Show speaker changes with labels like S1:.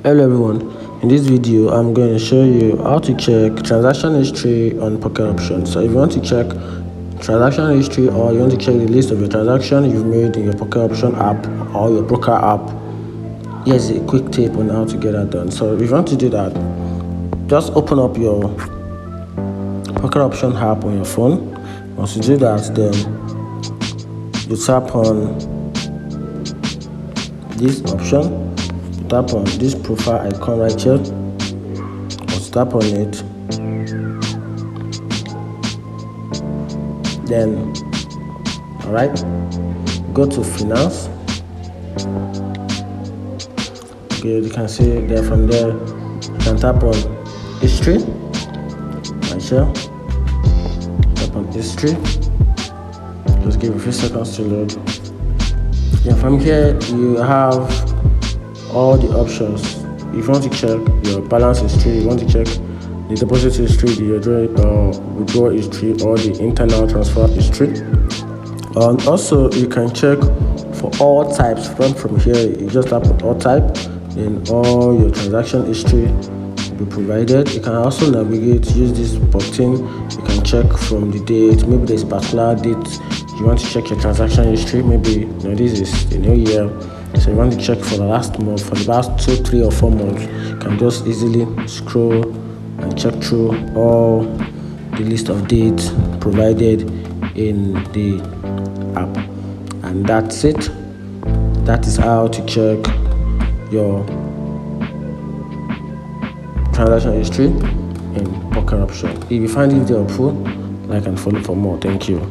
S1: Hello everyone, in this video I'm going to show you how to check transaction history on Pocket Options. So if you want to check transaction history or you want to check the list of your transactions you've made in your Pocket Option app or your broker app, here's a quick tip on how to get that done. So if you want to do that, just open up your Pocket Option app on your phone. Once you do that, then you tap on this option. Tap on this profile icon right here. Once you tap on it, then alright, go to finance. Okay, you can see there. From there you can tap on history right here. Tap on history, just give it a few seconds to load. Then from here you have all the options. If you want to check your balance history, you want to check the deposit history, the withdrawal history, or the internal transfer history. And also you can check for all types. From here you just tap on all type, then all your transaction history will be provided. You can also navigate, use this button. You can check from the date. Maybe there's a particular date you want to check your transaction history. Maybe this is the new year, so you want to check for the last month, for the last 2, 3 or 4 months. You can just easily scroll and check through all the list of dates provided in the app. And that's it. That is how to check your transaction history in Pocket Option. If you find it helpful, like and follow for more. Thank you.